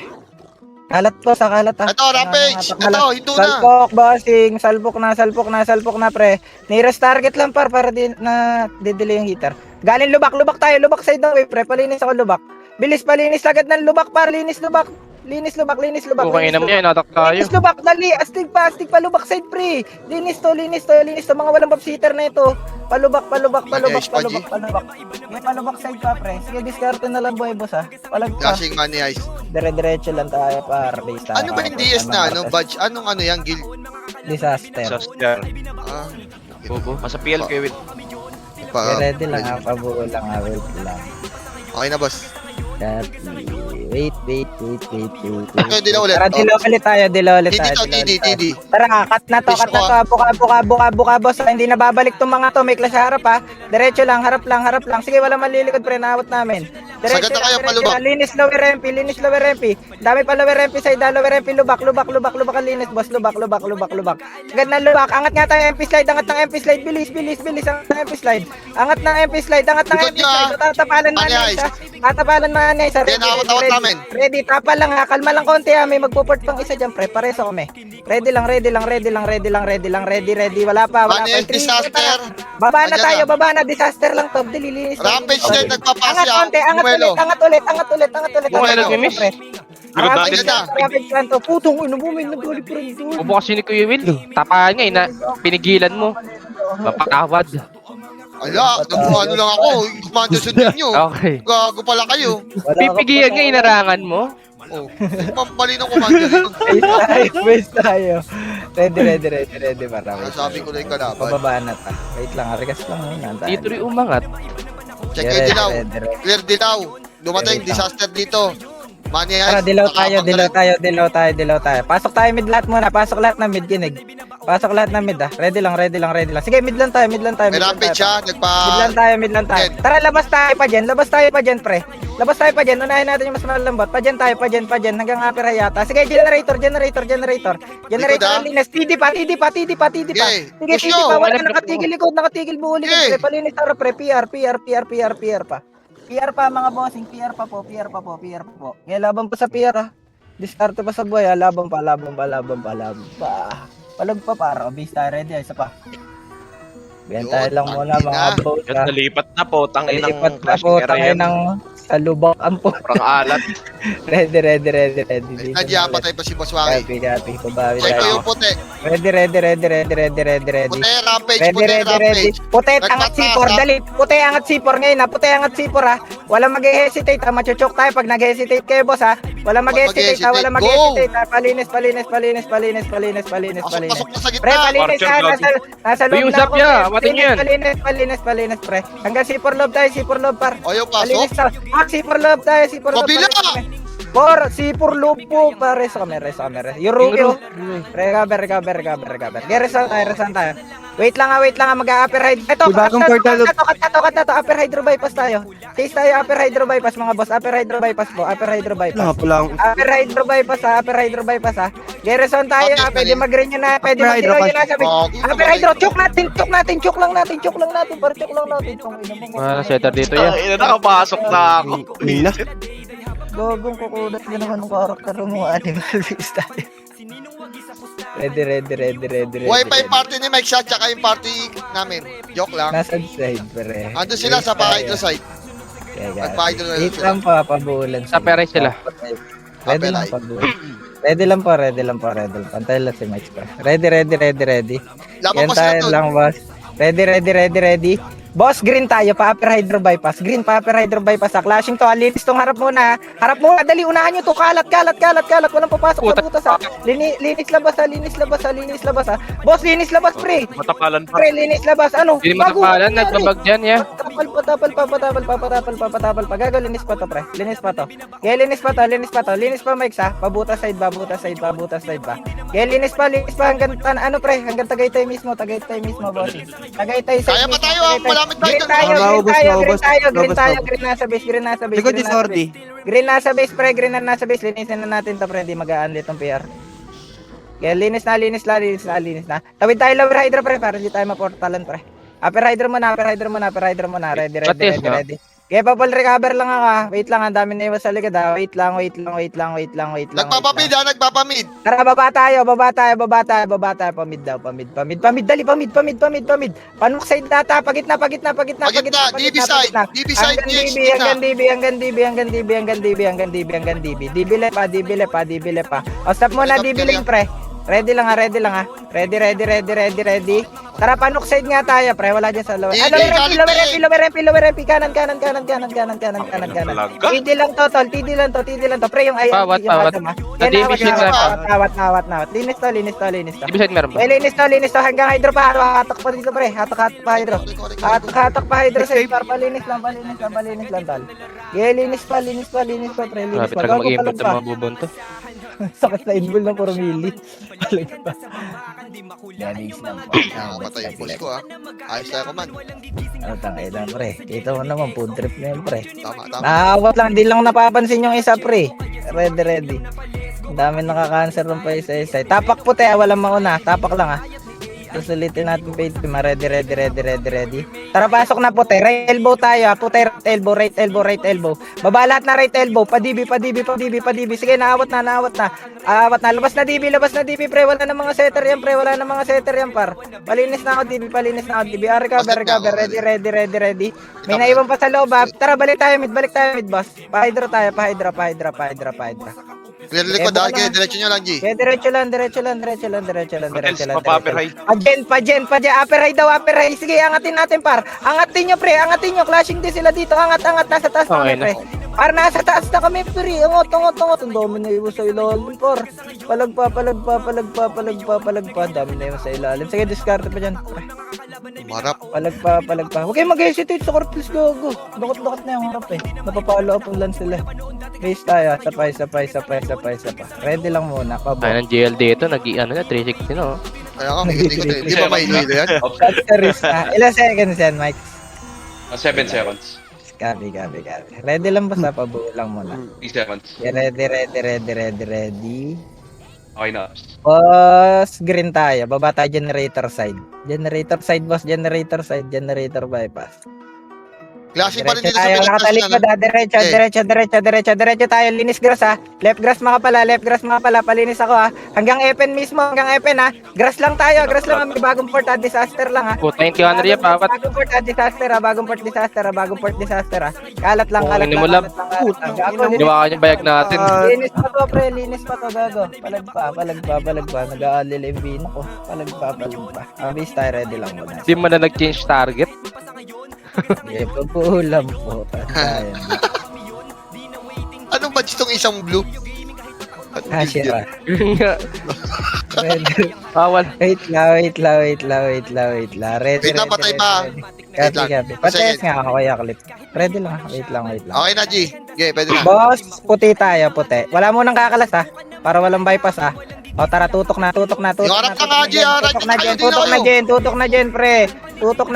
Kalat po, sa kalat ha. Ito, Rampage! Ito, hinto na! Salpok, bossing. Salpok na, pre. Nearest target lang, para di na didelay yung hitter. Galing lubak tayo. Lubak side ng wave, pre. Palinis ako lubak. Bilis, palinis agad ng lubak, linis lubak. Okay naman yan, natak tayo. Linis lubak, dali. Astig pa, lubak side, pre. Linis to. Mga walang popsitter na ito. Palubak. May palubak side pa, pre. Sige, diskarte na lang, boy, boss, ha. Palag pa. Dashing money ice. Dire-diretso lang tayo, par. Base tayo. Ano ba yung DS na ano? Badge? Anong ano yan? Guild? Disaster. Sascar. Ah, Bobo. Masa PL kayo with. Ready lang, ha. Pabuo lang, ha. Wait lang. Okay na, boss. Wait. Okay, dilaw ulit. Tara, dilaw ulit TD tayo. to, TD. Tara, cut na to. Buka, boss. Hindi na babalik tong mga to. May clash harap, ha. Diretso lang, harap lang. Sige, wala malilikod, pre. Naawat namin. Sagad na kayo, palubak. Linis lower MP. Dami pa lower MP side, lower MP, lubak ang linis, boss. Lubak. Sagad na lubak. Angat nga tayo MP slide, bilis. Angat ng MP slide. Tatapalan na niya isa. Tawat namin. Ready, tapal lang ha. Kalma lang konti ha. May magpuport pang isa dyan, pre. Pareso kami. Ready lang. Ready. Wala pa. Ano yung disaster? Baba na Ayan tayo. na. Baba na. Disaster lang to. Dilinis. Rampage din, nagpapasya. Angat ulit. Bumelo, Mimis. Likod natin. Rampage plan to. Putong ino mo. May nag-ulit pa rin doon. Ubo kasi ni Kuya Will. Tapahan nga na pinigilan mo. Mapakawad. Ala, ano lang ako. Commander sundin nyo. Okay. Gago pala kayo. Pipigilan nga inarangan mo. Oh, mali ng commander. Base tayo. Ready. Para. Sabi ko na yung kalaban. Pababaan na ta. Wait lang. Regas lang muna. Dito rin umangat. Check yung dilaw. Clear dilaw. Dumating disaster dito. Money Tara, ice. dilaw tayo. Pasok tayo mid lahat muna. Pasok lahat ng mid, ginig. Pasok lahat ng mid, ha. Ready lang. Sige, mid lang tayo. May rampage ha. Mid lang tayo. Tara, labas tayo pa dyan, pre. Unahin natin yung mas malambot. Pa dyan. Hanggang upper yata. Sige, generator. Linis. TD pa. Okay, Sige, push TD nyo. pa. Wala nakatigil buo likod, Okay. pre. Palinis tara, pre. PR pa. PR pa, mga bossing. PR pa po. Ngayon, laban pa sa PR, ha. Diskarte pa sa buhay, ha. Laban pa. Palag pa, para. Base tayo, ready, isa pa. Biyan tayo lang muna, mga boss, ha. Nalipat na po. Tangin ng Lipat na Clash po, of tangin RM. ng salubak ang po. Parang alat. Ready. Nandiyan patay pa si Boss Waki. Copy. Pabawi Check ko tayo. yung puti. Ready. Puti, rampage. Puti, angat C4, dali. Puti, angat C4 ngayon, ha. Puti, angat C4, ha. Walang mag-hesitate, ha. Machuchok tayo pag nag-hesitate kayo, boss, ha. Walang mag-hesitate, ha. Palinis. Pasok na sa Pre, gitna. palinis, ha. Nasa loob Uyusap lang ako, niya, pre. matin yan. Palinis, pre. Hanggang C4 loob tayo, par. Ayaw Palinis pasok. tayo. C4 loob tayo, C4 loob. Kabila! C4 loob po, pa. Reso kami. Yung Rubio. Recover. Resan tayo. Wait lang, mag-upper hide. Ito, May bagong portal. cut na to. Upper hydro bypass tayo. Chase tayo, upper hydro bypass, mga boss. Upper hydro bypass. Upper hydro bypass, ha. Garrison tayo, Okay, ha. Pwede mag-green yun na. Pwede Upper hydro, mag-zero yun na. Sabi, Okay, upper hydro, choke natin. Choke lang natin. Setter dito yan. Tangina, nakapasok na ako. Nina. Gagong kukulat na naman ng karakter mo, animal beast tayo. Ready. Wifi party ni Mike Shot, tsaka yung party namin. Joke lang. Nasa side, pre. Andun sila sa pa-hydro site. Nagpa-hydro na Wait sila. lang pa, pabulan. Sa pera sila. Ready lang pa, ready lang po. Antay lang si Mike pa. Ready. Laban Yan pa sila tayo dun. lang, boss. Ready. Boss, green tayo. Pa-upper hydro bypass. Green, pa-upper hydro bypass. Clashing to. Linis tong harap muna. Dali, unahan nyo to. Kalat. Walang papasok sa butas, ha. Linis labas, ha. Boss, linis labas, pre. Matakalan pa. Pre, linis labas. Ano? Hindi matakalan, nagbabag dyan, ya. Patapal pa. Gago, linis pa to, pre. Linis pa to. Kaya linis pa, Mike, ha. Pabutas side ba. Kaya linis pa. Hanggang, ano, pre. Hanggang Tagaytay mismo, boss. Tagaytay side. Kaya pa tayo, malamit Green tayo. tayo. Green nasa base. Likod ni Sordi. Green nasa base, pre. Green na nasa base. Linisin na natin to, pre. Hindi magaan dito ang PR. Kaya linis na. Tawid tayo lower hydro, pre. Para hindi tayo maportalan, pre. Upper hydro muna. Ready. Kaya papal recover lang ako, ha. Wait lang, ang dami na iwas sa likod, ha. Wait lang. Nagpapamid ha, nagpapamid. Tara, baba tayo. Pamid. Dali, pamid. Panok side data, pagitna. DB side, Hanggang DB. DB lepa. O, stop muna, DB lane, pre. Ready lang, ha. Ready. Tara, panok side nga tayo, pre. Wala dyan sa lower. Lower MP. Kanan. TD lang to. Pre, yung Pawat. Na-DB side na. Tawat. Linis to. DB side meron ba? Linis to. Hanggang hydro pa. Hatak pa dito, pre. Hatak pa hydro. Hatak pa hydro side. Palinis lang, tol. Yeah, linis pa, pre. Grabe talaga mag-iimbot ng mga bubon to. Sakit na inbol ng puro mili. Galis lang po. Nakapatay yung push ko ha. Ayos tayo kuman. Ano tangay lang, pre. Kita mo naman, food trip na yun, pre. Tama. Nakakawat lang, di lang napapansin yung isa, pre. Ready. Ang dami nakaka-answer ng pa isa. Tapak puti, walang mauna. Tapak lang, ha. Susulitin natin page team. Ready. Tara, pasok na puti. Right elbow tayo, ha. Puti, right elbow. Baba lahat na right elbow. Padibi. Sige, naawat na. Labas na DB, pre. Wala na mga setter yan, par. Palinis na ako, DB. Recover. Ready. May naiwan pa sa loob, ha. Tara, balik tayo mid, boss. Pa-hydro tayo. Clear likod ha, kaya diretso nyo lang G. Kaya diretso lang. Papa-upper high. Pa-gen, upper high. Sige, angatin natin, par. Angatin nyo, pre. Clashing din sila dito. Angat. Nasa taas na kami, Okay pre. Par, nasa taas na kami, pre. Angot. Ang dami na iwas sa ilalim, par. Palagpa. Ang dami na iwas sa ilalim. Sige, discard pa dyan, pre. Marap. Palagpa. Huwag kayong mag-hesitate sa corpus, gogo. Dokot na yung harap, eh. Napapalo up lang sila. Base tayo. Sapay. Ready lang muna. Pabo. Ay, ng GL dito, 360 no. Kaya ka, may hindi ko din. Di ba may hilo yan? That's the risk, ha. Ilang seconds yan, Mike? 7 seconds. Gabi. Ready lang ba sa pabuo lang muna? 3 seconds. Ready. Okay na. Boss, green tayo. Baba tayo generator side, boss. Generator bypass. Clashing pa rin dito Diretso sa tayo, nakatalikod, ha. Diretso tayo. Linis grass, ha. Left grass mga pala. Palinis ako, ha. Hanggang Epen mismo, ha. Grass lang tayo. May bagong port, ha. Disaster lang, ha. Puta yung 200 yan, papat. Bagong port, ha. Bagong port disaster, ha. Kalat lang. Hindi mo lang. Diwa ka yung bayag natin. Linis pa to, pre. Gago. Palagpa. Nag-aalila yung vino ko. Palagpa. Abis tayo, ready lang muna. Hindi mo na nag-change target. Yeah, pagpuulam po. Ayan. Anong badge itong isang blue? Shira. Bawal. Wait lang. Ready. Wait lang, patay pa. Wait lang. Copy. Patayas nga ako, kaya clip. Ready lang. Wait lang. Okay na G. Okay, pwede na. Boss, puti tayo. Wala mo nang kakalas, ha. Para walang bypass, ha. O tara, tutok na. Yung harap ka nga G, harap ka kayo din ako. Tutok na dyan, pre. Tutok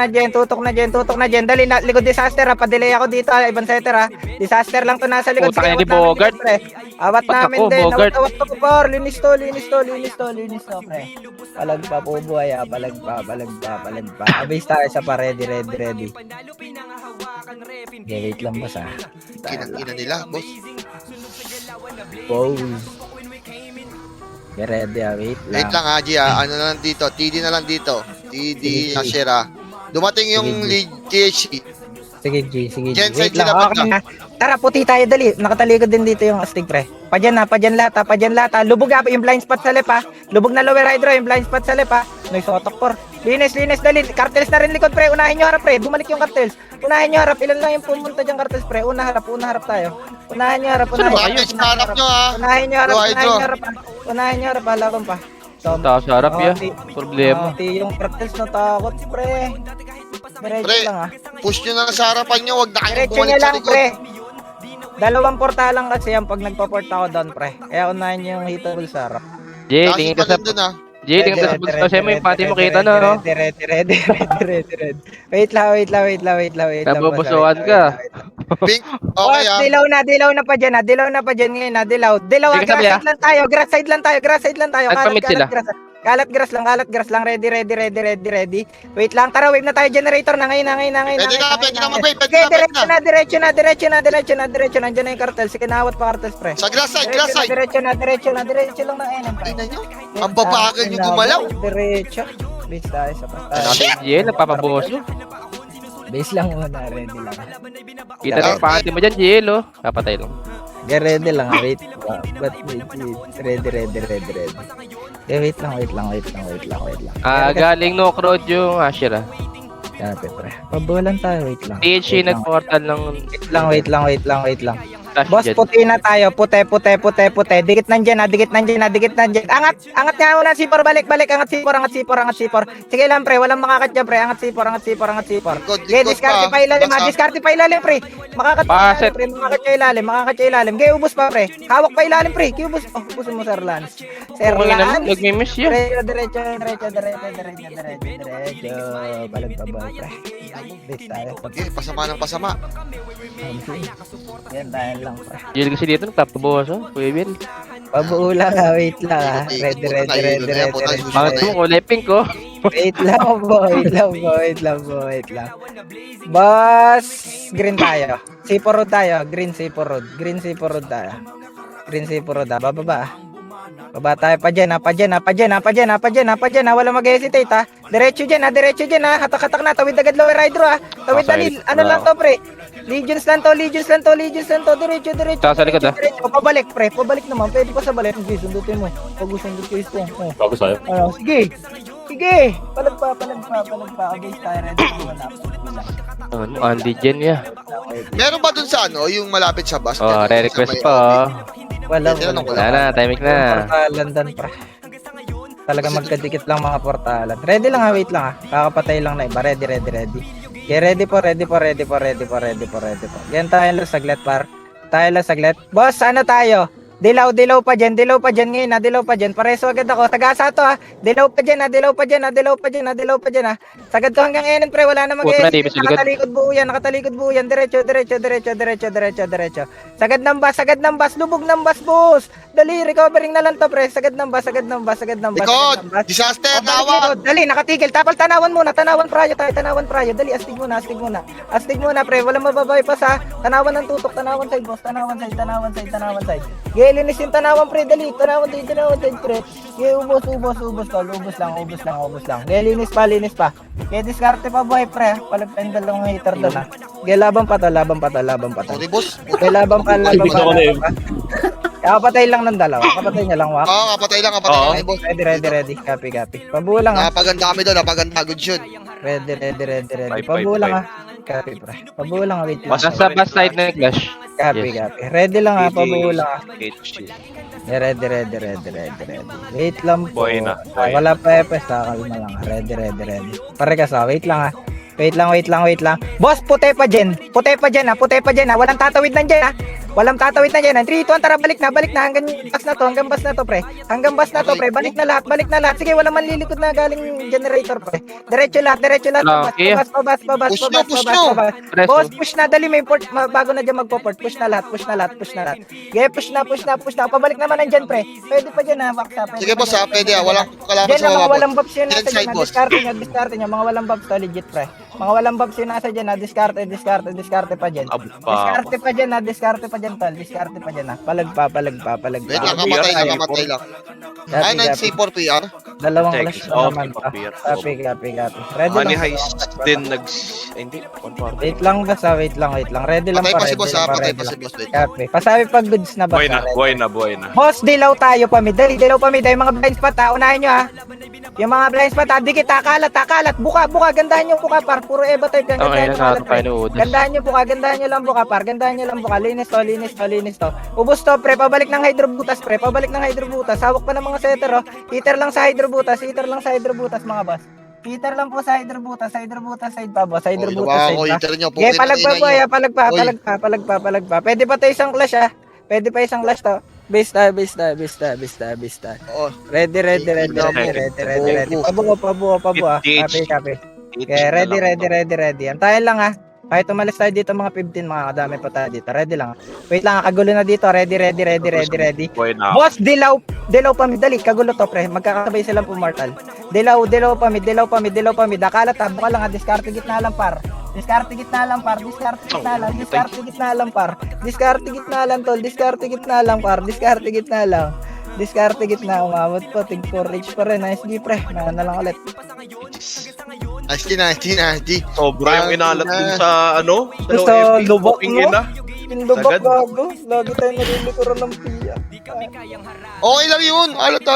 na dyan. Dali na, likod disaster, ha. Pa-delay ako dito, ha. Ibang setter, ha. Disaster lang to nasa likod. Puta kayo ni Sige, awat namin Bogart. din, pre. Awat Ba't namin ako, din. Bogart? Awat to, por. Linis to, pre. Palagpa po buhay, ha. Palagpa. Abis tayo sa pa, ready. Okay, wait lang, boss, ha. Kinang-ina nila, boss. Pose. Get ready, wait Wait lang ha, G ha. Ano na lang dito? TD na lang dito. TD, Ashera. Dumating yung lead THC. Sige, G. Sige, G. Genside Wait lang. sila Okay na. Tara, puti tayo, dali. Nakatalikod din dito yung astig, pre. Padyan na, padyan lata, padyan lata. Lubog ha, yung blind spot sa lepa. Lubog na lower hydro, yung blind spot sa lepa. Noy, sotok, por. Linis, dali. Cartels na rin likod, pre. Unahin nyo harap, pre. Bumalik yung cartels. Unahin nyo harap. Ilan lang yung pumunta dyan, cartels, pre. Una harap tayo. Unahin nyo harap, Bakit sa harap nyo ha? Unahin nyo harap, Go, unahin Hydro. nyo harap. Unahin nyo harap, halaban pa. Taas sa harap ya. Problema. Yung cartels na takot, pre. Diretso Pre, lang, push nyo na sa harapan nyo. Huwag na kayong Diretso bumalik niya sa lang, likod. pre. Dalawang porta lang kasi yan pag nagpa-port ako doon, pre. Kaya unahin niyo yung hitable sa harap. Jay, Kasi tingin ka sa... pa dun ha. Jay, tingin ka sa pagkakasya mo yung pati mo kita na, no? Ready. Wait lang. Nabubusuan ka. Pink, okay ha. Dilaw na pa dyan, ngayon, dilaw. Dilaw, Sige, sabi, grass side lang tayo. Nagpamit sila. Kalat grass lang, ready. Wait lang, tara, wave na tayo, generator na, ngayon. Pwede na mag-wave, Okay, diretso na. Nandiyan na yung cartel, sige, nawat pa cartels, pre. Sa grass side. Diretso lang ng enemy, pre. Tingnan nyo. Ang babagal nyo gumalaw. Diretso. Base tayo sa pasta. Shit. Jay, nagpapabuhos mo. Base lang muna, ready lang. Kita na yung panty mo dyan, Jay, lo. Kapatay lang. Get ready lang, wait. But wait. Ready. Wait lang. Galing no crowd yung Ashera. Yan, pre. Pabulan tayo, wait lang. THC nag-portal ng... Wait lang. Flash Boss, dyan. puti na tayo. Puti. Dikit nandyan. Angat nga muna, C4, balik. Angat C4. Sige lang, pre. Walang makakatya, pre. Angat C4. Okay, diskarte pa ilalim, pre. Paset. Makakatya ilalim. Okay, ubos pa, pre. Hawak pa ilalim, pre. Ubos mo, Sir Lance. Kung naman, nagmimiss yun. Diretso. Balag pa, boy, pre. Base tayo. Okay, pasama ng pasama. Yan, dahil lang, pre. Jay kasi dito, nagpapabuhos, oh. Kuya Bill. Pabuo lang, wait lang. Ready. Bakit mo, kulay pink, oh. Wait lang. Boss, green tayo. C4 road tayo. Green C4 road tayo. Bababa. Baba tayo pa dyan. Wala mag-hesitate ha. Diretso dyan ha. Hatak na. Tawid agad lower hydro ha. Tawid na Okay. ano lang to, pre. Legions lang to. Diretso. Sa likod, ha? Diretso. Pabalik, pre. Pabalik naman. Pwede pa sa balik. Sige, sundutin mo. Pag sundot ko yung stone. Bago sa'yo. Sige. Palag pa. Base tayo. Ready na. Ano, Andy Jen, ya. Meron ba dun sa ano, yung malapit sa bus? Oh, Sa re-request may pa, oh. Wala. Wala na, timing na. Portalan dan, pre. Talaga magkadikit lang mga portalan. Ready lang ha, wait lang ha. Kakapatay lang na iba. Ready. Okay, ready po. Yan tayo lang saglit, par. Boss, ano tayo? Dilaw pa dyan ngayon ha. Pareso agad ako. Tagasa to ha. Dilaw pa dyan ha. Sagad to hanggang enen, pre. Wala na Putra, di ba sa likod? Nakatalikod buo yan. Diretso. Sagad ng bus. Lubog ng bus, boss. Dali, recovering na lang to, pre. Sagad ng bus. Likod! Disaster! Tawag! Dali, nakatigil. Tapal, tanawan prayo. Dali, astig muna, pre. Walang mababay pa sa tanawan ng tutok. Tanawan side, boss. Tanawan side. Linis yung tanawan, pre. Dali, tanawan side, pre. Ubos lang. Linis pa. Diskarte pa, boy, pre. Palagpan dalawang hater doon, ha. Laban pa to. Sorry, boss. Laban pa. Kapatay lang ng dalawa. Kapatay niya lang, wak. Oo, kapatay lang, boss. Ready. Copy. Pabulang, ha. Napaganda kami doon, napaganda good yun. Ready. Pabulang, ha. Copy, pre. Pabulang, wait lang. Nasa bus side na yung Clash. Copy. Ready lang, ha. Pabulang, ha. Ready. Wait lang po. Boy na. Wala pa epes, ha. Kalma lang, ha. Ready. Pare ka sa, wait lang, ha. Wait lang. Boss, puti pa dyan, ha. Walang tatawid na dyan, ha. 3, 2, 1, tara, balik na. Hanggang bus na to, pre. Balik na lahat. Sige, wala man lilikod na galing generator, pre. Diretso lahat. Okay. Pabas. Push nyo. Boss, push na, dali, may port, bago na dyan magpo-port. Push na lahat. Okay, push na. Pabalik naman nandyan, pre. Pwede pa dyan, ha. Waksa. Sige, boss, ha. Pwede, ha. Walang kalaban Dyan sa na, mga mga walang boss. bobs yun. Yan side, boss. Diskarte nyo. Mga walang bobs to, legit, pre. Mga walang babs yung nasa dyan, ha? Diskarte pa dyan. Abot pa. Diskarte pa dyan, ha? Diskarte pa dyan, tol. Diskarte pa dyan, ha? Palag pa. Wait lang, kamatay lang. Ay, Copy. C4 PR. Dalawang Text. clash na Oh, naman. papir. Copy. Ready Money lang. heist din hindi. Wait lang, boss, ha? Wait lang. Ready lang Patay pa, pa si ready boss lang ha, pa, patay ready pa si lang. boss. Wait. Copy. Pasabi pag goods na, boss. Buhay na. Boss, dilaw tayo pa, dali, dilaw pa, yung mga blind spot, ha? Unahin nyo, ha? Yung mga blind spot, ha? Dikit, ha? Kalat. Buka, gandahan yung buka, par. Puro Eva type yan. Okay, Gandahan yung nasa kalat, pre. tayo udas. Gandahan nyo lang buka, par. Gandahan nyo lang buka. Linis to. Ubus to, pre. Pabalik ng hydrobutas, pre. Hawak pa ng mga setter, oh. Heater lang sa hydrobutas, mga boss. Heater lang po sa hydrobutas side pa, boss. Hydrobutas side pa. Heater nyo. Okay, palagpa po, ya. palagpa. Pwede pa tayo isang clash, ha? Pwede pa isang clash to. Base tayo. Oo. Ready. Pabuo, ha? Copy. Okay, ready. Antayin lang, ha? Kahit umalis tayo dito mga 15, mga kadami pa tayo dito. Ready lang. Wait lang, kagulo na dito. Ready. Buhay na. Boss, dilaw pa mid. Dali, kagulo to, pre. Magkakasabay silang pumortal. Dilaw pa mid. Akalat, ha? Buka lang, ha? Diskarte gitna lang, par. Diskarte gitna lang, par. Diskarte gitna, umabot po. Tig 4 reach pa rin. Nice G, pre. Na lang ulit. Nasty. Sobra yung inalat dun sa Gusto, lubok mo? ina. Lubok Sagad. gago. Lagi tayo nalilikuran ng piya. Okay lang yun. Alot.